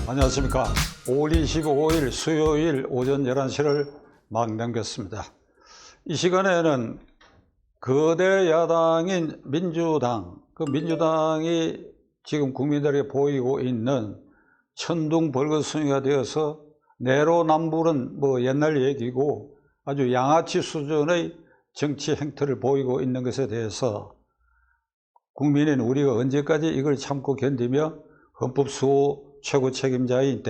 안녕하십니까. 5월 25일 수요일 오전 11시를 막 넘겼습니다. 이 시간에는 거대 야당인 민주당, 그 민주당이 지금 국민들에게 보이고 있는 천둥벌거숭이가 되어서 내로남불은 옛날 얘기고 아주 양아치 수준의 정치 행태를 보이고 있는 것에 대해서 국민인 우리가 언제까지 이걸 참고 견디며 헌법수호 최고 책임자인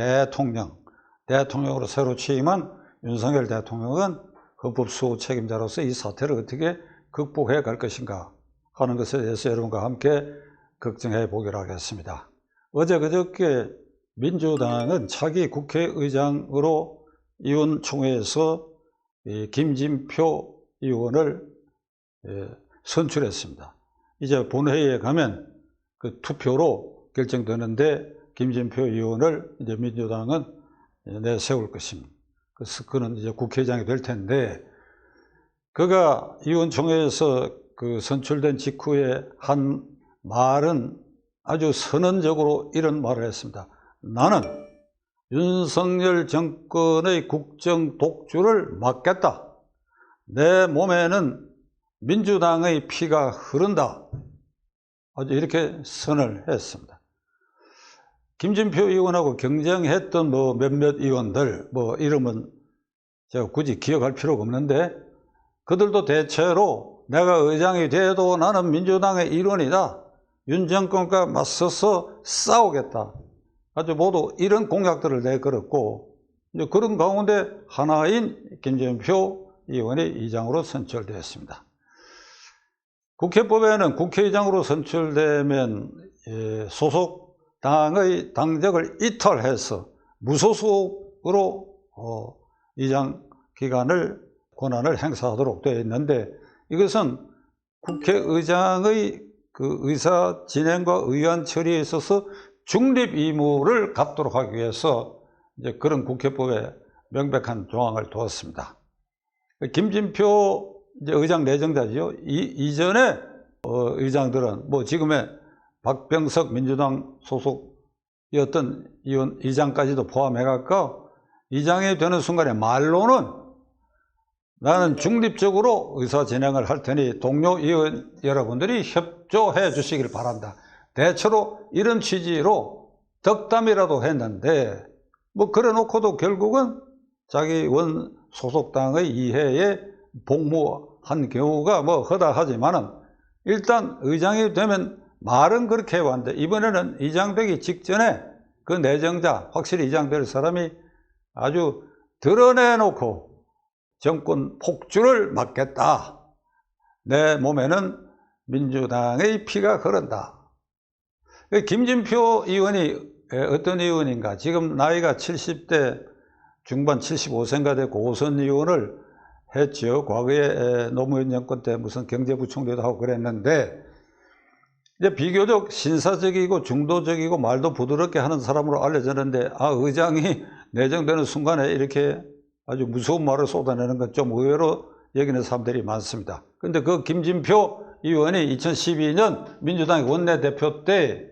대통령으로 새로 취임한 윤석열 대통령은 헌법수호 책임자로서 이 사태를 어떻게 극복해 갈 것인가 하는 것에 대해서 여러분과 함께 걱정해 보기로 하겠습니다. 어제 그저께 민주당은 차기 국회의장으로 의원총회에서 김진표 의원을 선출했습니다. 이제 본회의에 가면 그 투표로 결정되는데 김진표 의원을 이제 민주당은 내세울 것입니다. 그래서 그는 이제 국회의장이 될 텐데, 그가 의원총회에서 그 선출된 직후에 한 말은 아주 선언적으로 이런 말을 했습니다. 나는 윤석열 정권의 국정 독주를 막겠다. 내 몸에는 민주당의 피가 흐른다. 아주 이렇게 선언을 했습니다. 김진표 의원하고 경쟁했던 몇몇 의원들, 이름은 제가 굳이 기억할 필요가 없는데, 그들도 대체로 내가 의장이 돼도 나는 민주당의 일원이다. 윤 정권과 맞서서 싸우겠다. 아주 모두 이런 공약들을 내걸었고, 이제 그런 가운데 하나인 김진표 의원이 의장으로 선출되었습니다. 국회법에는 국회의장으로 선출되면 소속 당의 당적을 이탈해서 무소속으로 의장 기간을 권한을 행사하도록 되어 있는데, 이것은 국회의장의 그 의사 진행과 의안 처리에 있어서 중립 의무를 갖도록 하기 위해서 이제 그런 국회법에 명백한 조항을 두었습니다. 김진표 이제 의장 내정자지요. 이전에 의장들은 지금의 박병석 민주당 소속이었던 의장까지도 포함해갖고 의장이 되는 순간에 말로는 나는 중립적으로 의사 진행을 할 테니 동료 의원 여러분들이 협조해 주시길 바란다. 대체로 이런 취지로 덕담이라도 했는데 그래 놓고도 결국은 자기 원 소속당의 이해에 복무한 경우가 허다하지만은 일단 의장이 되면 말은 그렇게 해왔는데, 이번에는 의장 되기 직전에 그 내정자, 확실히 의장 될 사람이 아주 드러내놓고 정권 폭주를 막겠다. 내 몸에는 민주당의 피가 흐른다. 김진표 의원이 어떤 의원인가? 지금 나이가 70대 중반 75세가 되고 고선 의원을 했죠. 과거에 노무현 정권 때 무슨 경제부총리도 하고 그랬는데, 이제 비교적 신사적이고 중도적이고 말도 부드럽게 하는 사람으로 알려졌는데, 의장이 내정되는 순간에 이렇게 아주 무서운 말을 쏟아내는 건 좀 의외로 여기는 사람들이 많습니다. 근데 그 김진표 의원이 2012년 민주당의 원내대표 때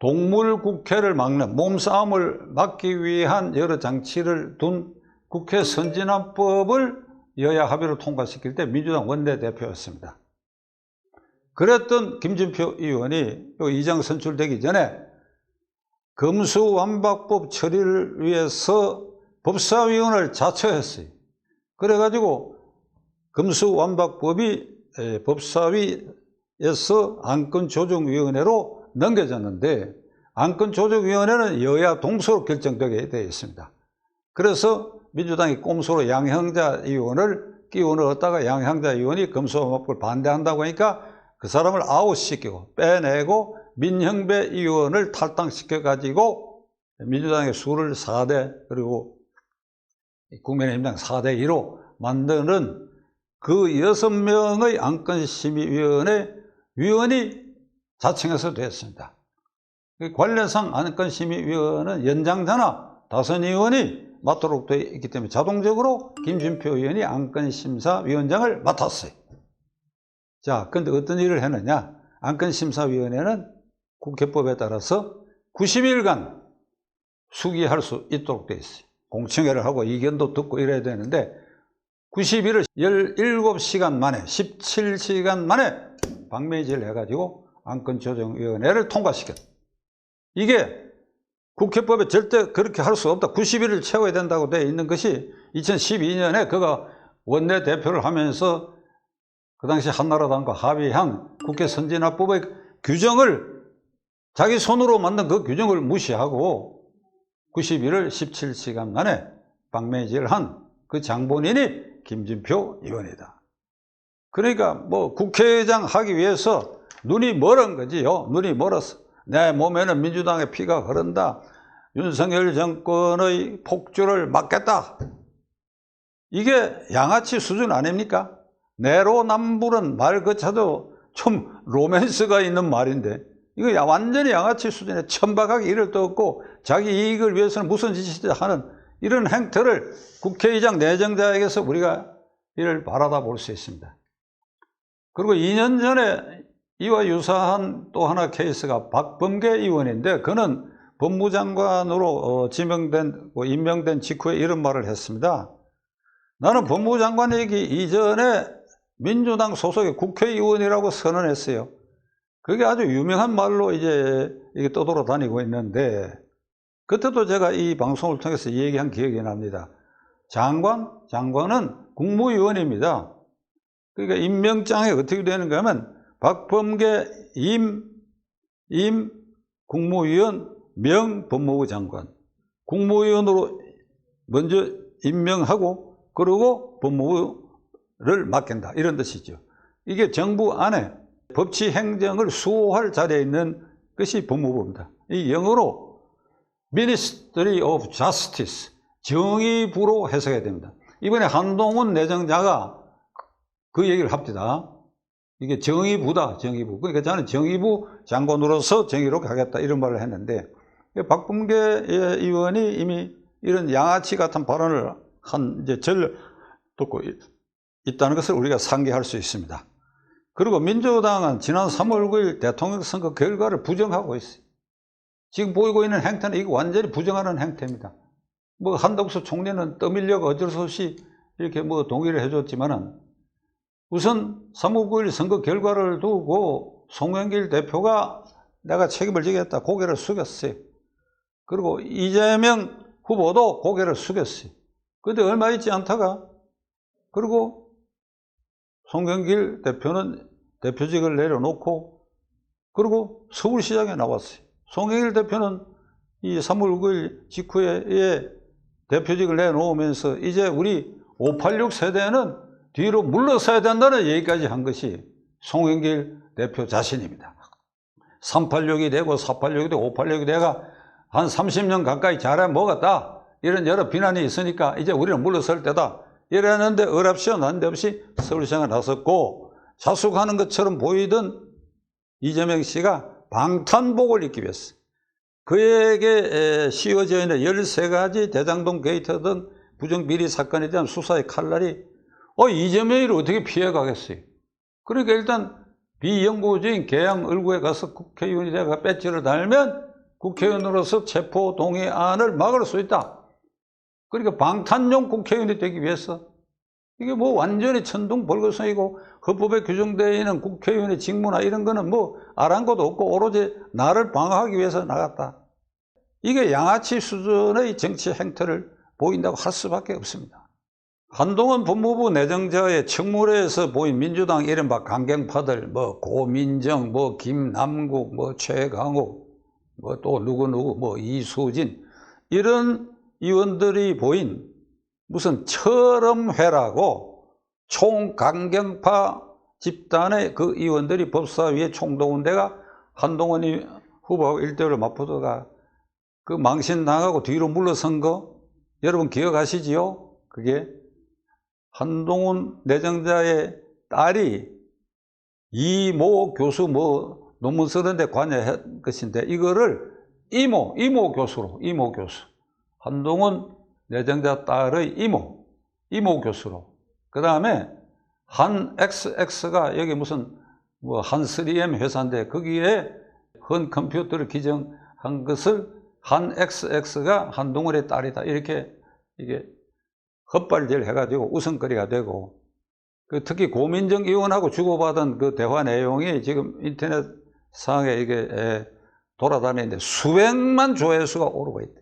동물국회를 막는 몸싸움을 막기 위한 여러 장치를 둔 국회 선진화법을 여야 합의로 통과시킬 때 민주당 원내대표였습니다. 그랬던 김진표 의원이 의장 선출되기 전에 검수완박법 처리를 위해서 법사위원을 자처했어요. 그래가지고 검수완박법이 법사위에서 안건조정위원회로 넘겨졌는데, 안건조정위원회는 여야 동서로 결정되게 되어 있습니다. 그래서 민주당이 꼼수로 양형자 의원을 끼워 넣었다가 양형자 의원이 검수완박법을 반대한다고 하니까 그 사람을 아웃시키고 빼내고 민형배 의원을 탈당시켜가지고 민주당의 수를 4대 그리고 국민의힘당 4대 2로 만드는 그 6명의 안건심의위원회 위원이 자청해서 됐습니다. 관련상 안건심의위원회는 연장자나 다선 의원이 맡도록 되어 있기 때문에 자동적으로 김진표 의원이 안건심사위원장을 맡았어요. 자, 근데 어떤 일을 했느냐? 안건심사위원회는 국회법에 따라서 90일간 수기할 수 있도록 되어 있어요. 공청회를 하고 의견도 듣고 이래야 되는데 90일을 17시간 만에 17시간 만에 방매질을 해가지고 안건조정위원회를 통과시켰다. 이게 국회법에 절대 그렇게 할 수 없다. 90일을 채워야 된다고 되어 있는 것이 2012년에 그가 원내대표를 하면서 그 당시 한나라당과 합의한 국회 선진화법의 규정을 자기 손으로 만든 그 규정을 무시하고 90일을 17시간 만에 방매질을 한 그 장본인이 김진표 의원이다. 그러니까 뭐 국회의장 하기 위해서 눈이 멀은 거지요. 눈이 멀었어. 내 몸에는 민주당의 피가 흐른다. 윤석열 정권의 폭주를 막겠다. 이게 양아치 수준 아닙니까? 내로남불은 말 그자도 좀 로맨스가 있는 말인데 이거 완전히 양아치 수준에 천박하게 이를 떠없고 자기 이익을 위해서는 무슨 짓이든 하는 이런 행태를 국회의장 내정자에게서 우리가 이를 바라다 볼 수 있습니다. 그리고 2년 전에 이와 유사한 또 하나 케이스가 박범계 의원인데 그는 법무장관으로 임명된 직후에 이런 말을 했습니다. 나는 법무장관이기 이전에 민주당 소속의 국회의원이라고 선언했어요. 그게 아주 유명한 말로 이제 이게 떠돌아다니고 있는데 그때도 제가 이 방송을 통해서 얘기한 기억이 납니다. 장관은 국무위원입니다. 그러니까 임명장에 어떻게 되는가 하면 박범계 국무위원 명 법무부 장관 국무위원으로 먼저 임명하고 그리고 법무부를 맡긴다 이런 뜻이죠. 이게 정부 안에 법치 행정을 수호할 자리에 있는 것이 법무부입니다. 이 영어로 Ministry of Justice 정의부로 해석해야 됩니다. 이번에 한동훈 내정자가 그 얘기를 합니다. 이게 정의부다, 정의부. 그러니까 저는 정의부 장관으로서 정의로 가겠다 이런 말을 했는데 박범계 의원이 이미 이런 양아치 같은 발언을 한 이제 절 듣고 있다는 것을 우리가 상기할 수 있습니다. 그리고 민주당은 지난 3월 9일 대통령 선거 결과를 부정하고 있어요. 지금 보이고 있는 행태는 이거 완전히 부정하는 행태입니다. 뭐 한덕수 총리는 떠밀려가 어쩔 수 없이 이렇게 뭐 동의를 해줬지만은 우선 3월 9일 선거 결과를 두고 송영길 대표가 내가 책임을 지겠다 고개를 숙였어요. 그리고 이재명 후보도 고개를 숙였어요. 그런데 얼마 있지 않다가 그리고 송영길 대표는 대표직을 내려놓고 그리고 서울시장에 나왔어요. 송영길 대표는 이 3월 9일 직후에 대표직을 내놓으면서 이제 우리 586 세대는 뒤로 물러서야 된다는 얘기까지 한 것이 송영길 대표 자신입니다. 386이 되고 486이 되고 586이 되가 한 30년 가까이 잘해 먹었다. 이런 여러 비난이 있으니까 이제 우리는 물러설 때다. 이랬는데 어랍시어 난데없이 서울시장에 나섰고 자숙하는 것처럼 보이던 이재명 씨가 방탄복을 입기 위해서 그에게 씌워져 있는 13가지 대장동 게이트 등 부정비리 사건에 대한 수사의 칼날이 이재명이를 어떻게 피해가겠어요. 그러니까 일단 비영구적인 개항 을구에 가서 국회의원이 되가 배지를 달면 국회의원으로서 체포동의안을 막을 수 있다. 그러니까 방탄용 국회의원이 되기 위해서 이게 뭐 완전히 천둥벌거성이고 헌법에 규정되어 있는 국회의원의 직무나 이런 거는 뭐 아랑곳도 없고 오로지 나를 방어하기 위해서 나갔다. 이게 양아치 수준의 정치 행태를 보인다고 할 수밖에 없습니다. 한동훈 법무부 내정자의 청문회에서 보인 민주당 이른바 강경파들 뭐 고민정, 뭐 김남국, 뭐 최강욱, 뭐 또 누구누구, 뭐 이수진 이런 의원들이 보인 무슨 철험회라고 총강경파 집단의 그 의원들이 법사위에 총동원 데가 한동훈 후보하고 1대1로 맞붙어가 그 망신당하고 뒤로 물러선 거 여러분 기억하시지요? 그게 한동훈 내정자의 딸이 이모 교수 뭐 논문 쓰는데 관여한 것인데 이거를 이모 교수로 한동훈 내정자 딸의 이모 교수로 그 다음에 한 XX가 여기 무슨 뭐 한 3M 회사인데 거기에 헌 컴퓨터를 기증한 것을 한 XX가 한동훈의 딸이다. 이렇게 이게 헛발질 해가지고 웃음거리가 되고, 특히 고민정 의원하고 주고받은 그 대화 내용이 지금 인터넷상에 이게 돌아다니는데 수백만 조회수가 오르고 있대.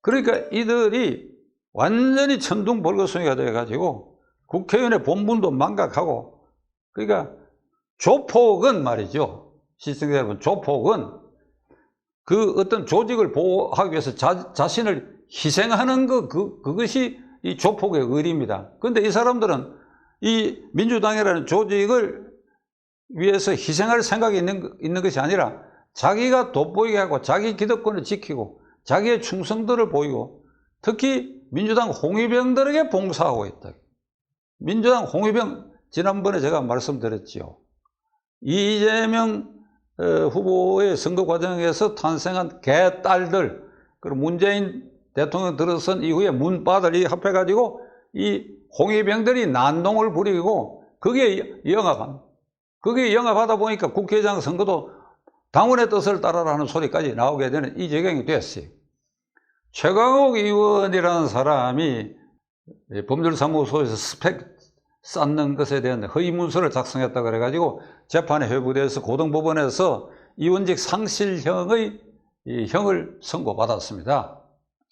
그러니까 이들이 완전히 천둥벌거숭이가 돼가지고 국회의원의 본분도 망각하고, 그러니까 조폭은 말이죠. 시청자 여러분, 조폭은 그 어떤 조직을 보호하기 위해서 자신을 희생하는 그것이 이 조폭의 의리입니다. 그런데 이 사람들은 이 민주당이라는 조직을 위해서 희생할 생각이 있는 것이 아니라 자기가 돋보이게 하고 자기 기득권을 지키고 자기의 충성도를 보이고, 특히 민주당 홍위병들에게 봉사하고 있다. 민주당 홍위병, 지난번에 제가 말씀드렸지요. 이재명 후보의 선거 과정에서 탄생한 개딸들, 그리고 문재인 대통령 들어선 이후에 문바들이 합해가지고 이 홍위병들이 난동을 부리고 거기에 영합하다 보니까 국회의장 선거도 당원의 뜻을 따라라 하는 소리까지 나오게 되는 이 지경이 됐어요. 최강욱 의원이라는 사람이 법률사무소에서 스펙 쌓는 것에 대한 허위 문서를 작성했다 그래가지고 재판에 회부돼서 고등법원에서 이원직 상실형의 형을 선고받았습니다.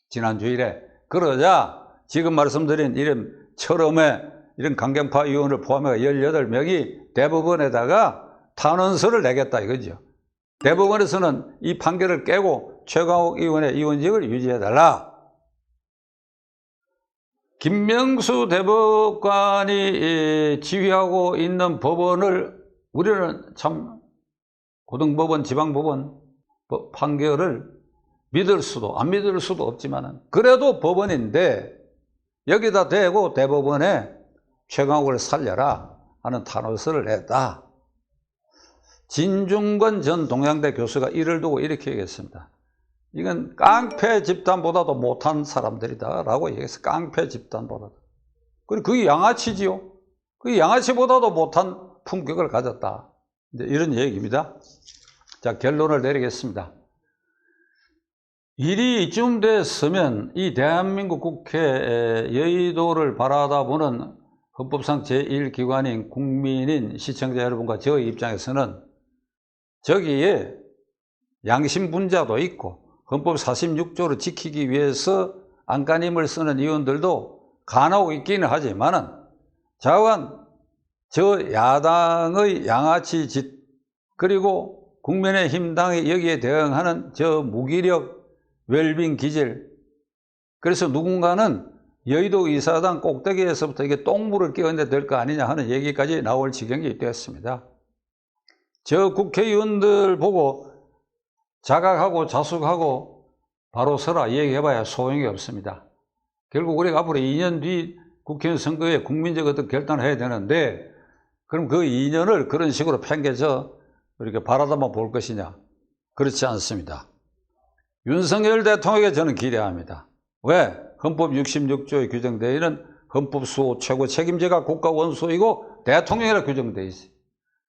지난 주일에. 그러자 지금 말씀드린 이런 철험의 이런 강경파 의원을 포함해 18명이 대법원에다가 탄원서를 내겠다 이거죠. 대법원에서는 이 판결을 깨고 최강욱 의원의 의원직을 유지해달라. 김명수 대법관이 지휘하고 있는 법원을 우리는 참 고등법원, 지방법원 판결을 믿을 수도 안 믿을 수도 없지만 그래도 법원인데 여기다 대고 대법원에 최강욱을 살려라 하는 탄원서를 냈다. 진중권 전 동양대 교수가 이를 두고 이렇게 얘기했습니다. 이건 깡패 집단보다도 못한 사람들이다 라고 얘기해서 깡패 집단보다도. 그리고 그게 양아치지요. 그게 양아치보다도 못한 품격을 가졌다. 이제 이런 얘기입니다. 자, 결론을 내리겠습니다. 일이 이쯤 됐으면 이 대한민국 국회 여의도를 바라다 보는 헌법상 제1기관인 국민인 시청자 여러분과 저의 입장에서는 저기에 양심분자도 있고 헌법 46조를 지키기 위해서 안간힘을 쓰는 의원들도 간하고 있기는 하지만은 자관 저 야당의 양아치 짓, 그리고 국민의힘당이 여기에 대응하는 저 무기력 웰빙 기질, 그래서 누군가는 여의도 이사당 꼭대기에서부터 이게 똥물을 끼얹어야 될 거 아니냐 하는 얘기까지 나올 지경이 되었습니다. 저 국회의원들 보고 자각하고 자숙하고 바로 서라 얘기해봐야 소용이 없습니다. 결국 우리가 앞으로 2년 뒤 국회의원 선거에 국민적 어떤 결단을 해야 되는데, 그럼 그 2년을 그런 식으로 팽개쳐 이렇게 바라다만 볼 것이냐? 그렇지 않습니다. 윤석열 대통령에게 저는 기대합니다. 왜? 헌법 66조에 규정되어 있는 헌법 수호 최고 책임자가 국가 원수이고 대통령이라 규정되어 있어요.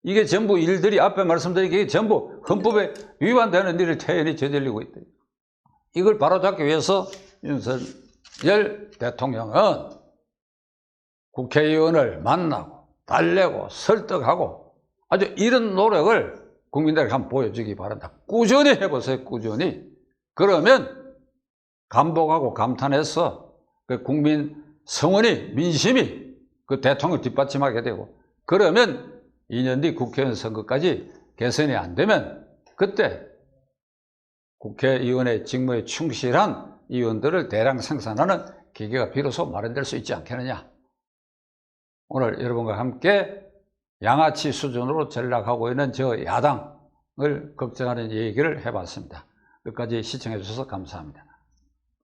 이게 전부 일들이 앞에 말씀드린 게 전부 헌법에 위반되는 일을 태연히 저질리고 있다. 이걸 바로잡기 위해서 윤석열 대통령은 국회의원을 만나고 달래고 설득하고 아주 이런 노력을 국민들에게 한번 보여주기 바란다. 꾸준히 해보세요. 꾸준히. 그러면 감복하고 감탄해서 그 국민 성원이, 민심이 그 대통령을 뒷받침하게 되고, 그러면 2년 뒤 국회의원 선거까지 개선이 안 되면 그때 국회의원의 직무에 충실한 의원들을 대량 생산하는 기계가 비로소 마련될 수 있지 않겠느냐. 오늘 여러분과 함께 양아치 수준으로 전락하고 있는 저 야당을 걱정하는 얘기를 해봤습니다. 끝까지 시청해 주셔서 감사합니다.